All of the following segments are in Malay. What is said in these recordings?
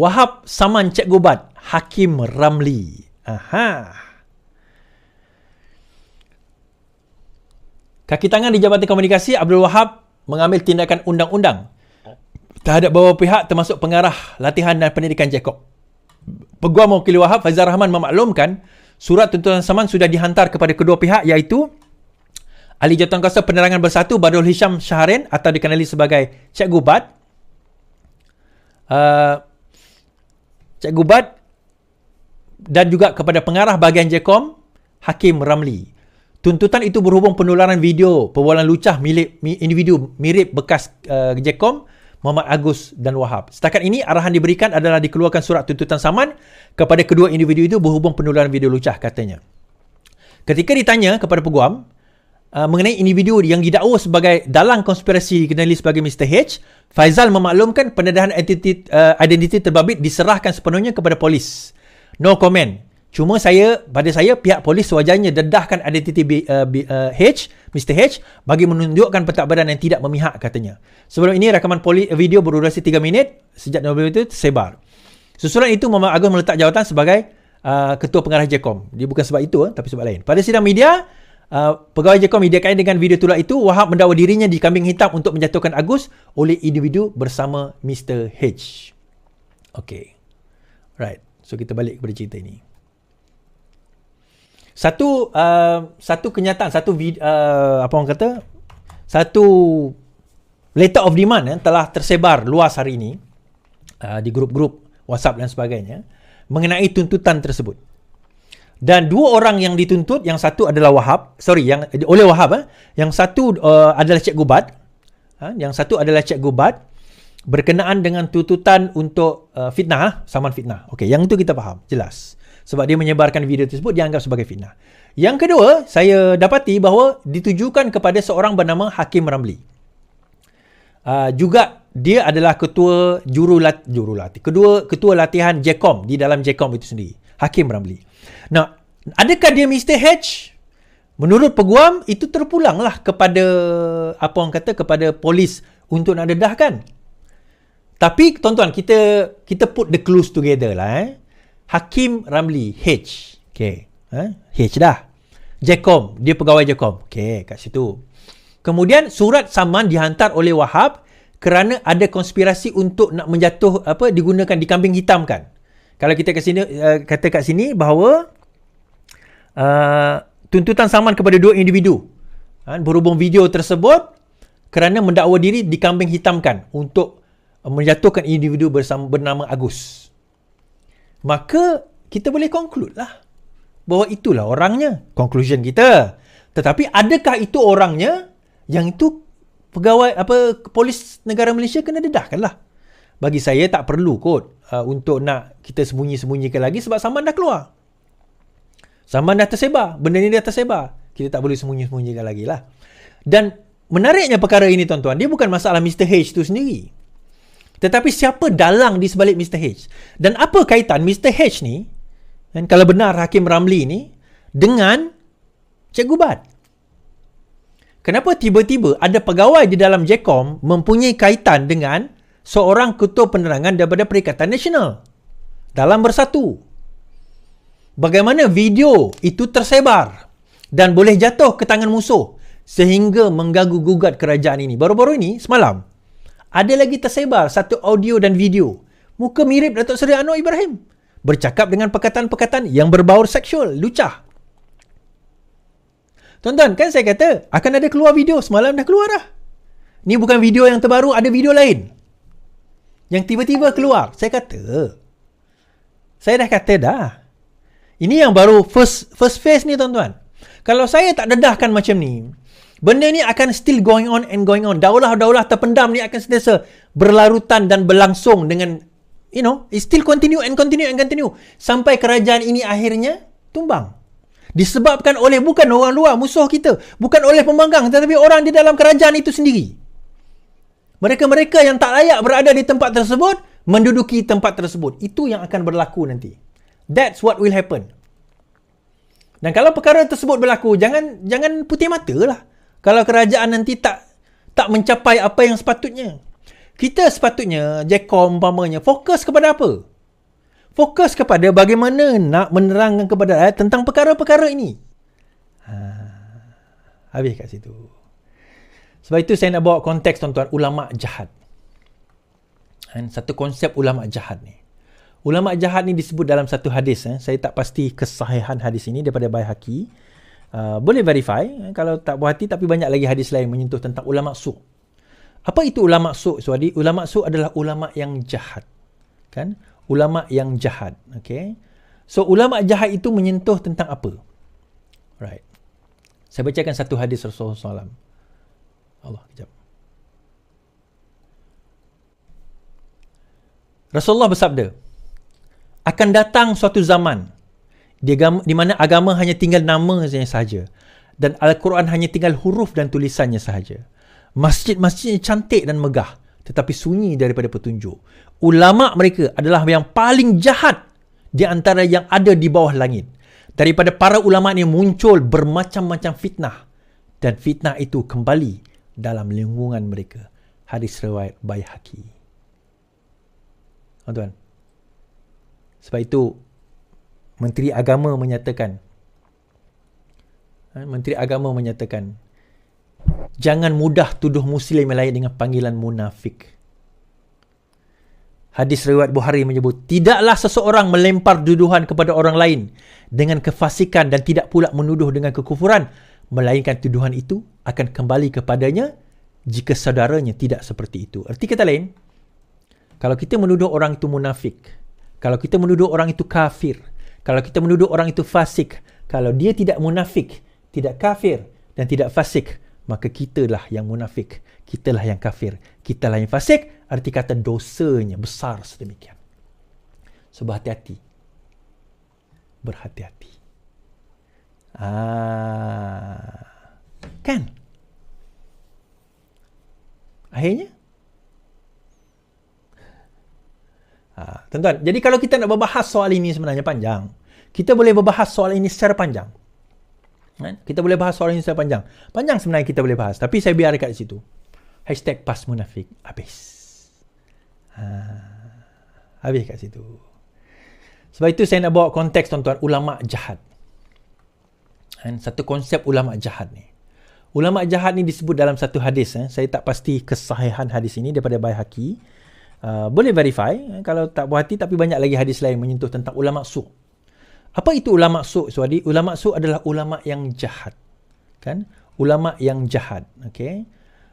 Wahab saman Cik Gubat Hakim Ramli. Kaki tangan di Jabatan Komunikasi, Abdul Wahab mengambil tindakan undang-undang terhadap beberapa pihak termasuk pengarah latihan dan pendidikan Jacob. Peguam Mewakili Wahab Faizal Rahman memaklumkan surat tuntutan saman sudah dihantar kepada kedua pihak, iaitu Ahli Jawatankuasa Penerangan Bersatu Badrul Hisham Shahrin atau dikenali sebagai Cik Gubat, Cik Gubat, dan juga kepada pengarah bahagian Jcom Hakim Ramli. Tuntutan itu berhubung penularan video perbualan lucah milik individu mirip bekas Jcom Muhammad Agus dan Wahab. Setakat ini arahan diberikan adalah dikeluarkan surat tuntutan saman kepada kedua individu itu berhubung penularan video lucah, katanya. Ketika ditanya kepada peguam mengenai individu yang didakwa sebagai dalang konspirasi dikenali sebagai Mr. H, Faizal memaklumkan pendedahan identiti terbabit diserahkan sepenuhnya kepada polis. No comment. Cuma pada saya pihak polis sewajarnya dedahkan identiti Mr. H bagi menunjukkan pentadbiran yang tidak memihak, katanya. Sebelum ini rakaman video berdurasi 3 minit sejak November itu tersebar. Susulan itu Muhammad Agus meletak jawatan sebagai ketua pengarah Jcom. Dia bukan sebab itu tapi sebab lain. Pada sidang media, pegawai Jcom dikaitkan dengan video tular itu, Wahab mendakwa dirinya dikambing hitam untuk menjatuhkan Agus oleh individu bersama Mr. H. Okay. Right. So kita balik kepada cerita ini. Satu kenyataan, satu letter of demand telah tersebar luas hari ini di grup-grup WhatsApp dan sebagainya mengenai tuntutan tersebut. Dan dua orang yang dituntut, yang satu adalah oleh Wahab, yang satu adalah Cik Gubat, Cik Gubat berkenaan dengan tuntutan untuk fitnah, saman fitnah. Okey, yang itu kita faham, jelas. Sebab dia menyebarkan video tersebut dianggap sebagai fitnah. Yang kedua, saya dapati bahawa ditujukan kepada seorang bernama Hakim Ramli. Juga dia adalah ketua ketua latihan Jcom di dalam Jcom itu sendiri, Hakim Ramli. Nah, adakah dia Mr. H? Menurut peguam itu terpulanglah kepada kepada polis untuk nak dedahkan. Tapi tuan-tuan, kita put the clues together lah. Hakim Ramli H. Okay. H dah. Jcom, dia pegawai Jcom. Okay, kat situ. Kemudian surat saman dihantar oleh Wahab kerana ada konspirasi untuk nak digunakan, dikambing hitamkan. Kalau kita kata kat sini bahawa tuntutan saman kepada dua individu berhubung video tersebut kerana mendakwa diri dikambing hitamkan untuk menjatuhkan individu bernama Agus. Maka kita boleh conclude lah bahawa itulah orangnya. Conclusion kita. Tetapi adakah itu orangnya? Yang itu pegawai polis negara Malaysia kena dedahkan lah. Bagi saya tak perlu kot untuk nak kita sembunyi-sembunyikan lagi sebab saman dah keluar. Saman dah tersebar. Benda ni dah tersebar. Kita tak boleh sembunyi-sembunyikan lagi lah. Dan menariknya perkara ini tuan-tuan, dia bukan masalah Mr. H tu sendiri. Tetapi siapa dalang di sebalik Mr. H? Dan apa kaitan Mr. H ni, dan kalau benar Hakim Ramli ni, dengan Cik Gubat? Kenapa tiba-tiba ada pegawai di dalam Jcom mempunyai kaitan dengan seorang ketua penerangan daripada Perikatan Nasional dalam bersatu? Bagaimana video itu tersebar dan boleh jatuh ke tangan musuh sehingga mengganggu-gugat kerajaan ini? Baru-baru ini, semalam, ada lagi tersebar satu audio dan video. Muka mirip Datuk Seri Anwar Ibrahim. Bercakap dengan perkataan-perkataan yang berbaur seksual, lucah. Tuan-tuan, kan saya kata akan ada keluar video. Semalam dah keluar dah. Ni bukan video yang terbaru, ada video lain yang tiba-tiba keluar. Saya dah kata dah. Ini yang baru first phase ni, tuan-tuan. Kalau saya tak dedahkan macam ni, benda ni akan still going on and going on. Daulah-daulah terpendam ni akan sentiasa berlarutan dan berlangsung dengan, it still continue and continue and continue. Sampai kerajaan ini akhirnya tumbang. Disebabkan oleh bukan orang luar, musuh kita. Bukan oleh pembangkang, tetapi orang di dalam kerajaan itu sendiri. Mereka-mereka yang tak layak berada di tempat tersebut, menduduki tempat tersebut. Itu yang akan berlaku nanti. That's what will happen. Dan kalau perkara tersebut berlaku, jangan putih mata lah. Kalau kerajaan nanti tak mencapai apa yang sepatutnya. Kita sepatutnya, Jcom umpamanya, fokus kepada apa? fokus kepada bagaimana nak menerangkan kepada rakyat tentang perkara-perkara ini. Habis kat situ. Sebab itu saya nak bawa konteks tuan-tuan, ulama jahat. Satu konsep ulama jahat ni. Ulama jahat ni disebut dalam satu hadis. Saya tak pasti kesahihan hadis ini daripada Baihaqi. Boleh verify kalau tak puas hati, tapi banyak lagi hadis lain menyentuh tentang ulama su'. Apa itu ulama su', Suadi? Ulama su' adalah ulama yang jahat. Kan? Ulama yang jahat. Okay? So, ulama jahat itu menyentuh tentang apa? Right. Saya bacakan satu hadis Rasulullah SAW. Allah, kejap. Rasulullah bersabda, akan datang suatu zaman di mana agama hanya tinggal nama sahaja dan Al-Quran hanya tinggal huruf dan tulisannya sahaja. Masjid-masjidnya cantik dan megah tetapi sunyi daripada petunjuk. Ulama mereka adalah yang paling jahat di antara yang ada di bawah langit. Daripada para ulama ni muncul bermacam-macam fitnah dan fitnah itu kembali dalam lingkungan mereka. Hadis riwayat Baihaqi. Tuan-tuan, sebab itu Menteri Agama menyatakan jangan mudah tuduh Muslim lain dengan panggilan munafik. Hadis riwayat Bukhari menyebut, tidaklah seseorang melempar tuduhan kepada orang lain dengan kefasikan dan tidak pula menuduh dengan kekufuran, melainkan tuduhan itu akan kembali kepadanya jika saudaranya tidak seperti itu. Arti kata lain, kalau kita menuduh orang itu munafik, kalau kita menuduh orang itu kafir, kalau kita menuduh orang itu fasik, kalau dia tidak munafik, tidak kafir dan tidak fasik, maka kitalah yang munafik, kitalah yang kafir, kitalah yang fasik. Arti kata dosanya besar sedemikian. So berhati-hati. Berhati-hati. Kan? Akhirnya? Tuan-tuan, jadi kalau kita nak berbahas soal ini sebenarnya panjang. Kita boleh berbahas soal ini secara panjang. Kita boleh bahas soal ini secara panjang. Panjang sebenarnya kita boleh bahas. Tapi saya biar dekat situ. Hashtag pas munafik. Habis. Habis kat situ. Sebab itu saya nak bawa konteks tuan-tuan, ulama jahat. Satu konsep ulama jahat ni. Ulama jahat ni disebut dalam satu hadis. Saya tak pasti kesahihan hadis ini daripada Baihaqi. Boleh verify kalau tak puas hati, tapi banyak lagi hadis lain menyentuh tentang ulama su'. Apa itu ulama su', Suadi? Ulama su' adalah ulama yang jahat. Kan? Ulama yang jahat. Okay?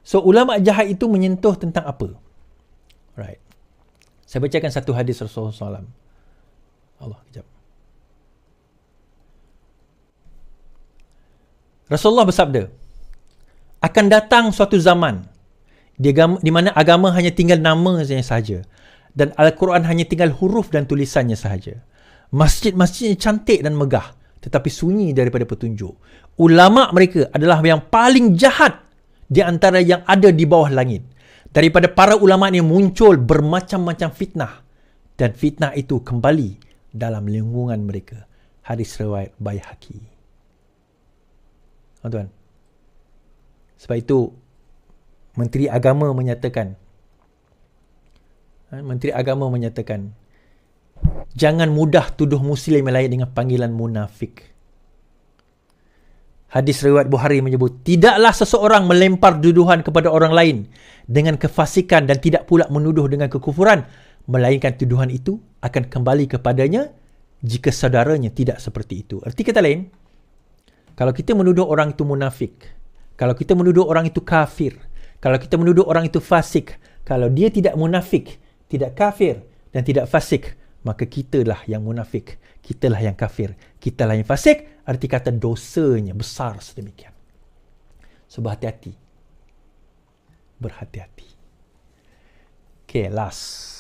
So, ulama jahat itu menyentuh tentang apa? Right. Saya bacakan satu hadis Rasulullah SAW. Allah, kejap. Rasulullah bersabda, akan datang suatu zaman di mana agama hanya tinggal nama sahaja dan Al-Quran hanya tinggal huruf dan tulisannya sahaja. Masjid-masjidnya cantik dan megah tetapi sunyi daripada petunjuk. Ulama mereka adalah yang paling jahat di antara yang ada di bawah langit. Daripada para ulama ni muncul bermacam-macam fitnah dan fitnah itu kembali dalam lingkungan mereka. Hadis riwayat Baihaqi. Tuan-tuan, sebab itu Menteri Agama menyatakan jangan mudah tuduh Muslim lain dengan panggilan munafik. Hadis riwayat Bukhari menyebut, tidaklah seseorang melempar tuduhan kepada orang lain dengan kefasikan dan tidak pula menuduh dengan kekufuran, melainkan tuduhan itu akan kembali kepadanya jika saudaranya tidak seperti itu. Arti kata lain, kalau kita menuduh orang itu munafik, kalau kita menuduh orang itu kafir, kalau kita menuduh orang itu fasik, kalau dia tidak munafik, tidak kafir dan tidak fasik, maka kitalah yang munafik, kitalah yang kafir, kitalah yang fasik. Arti kata dosanya besar sedemikian. So berhati-hati. Berhati-hati. Okay, last.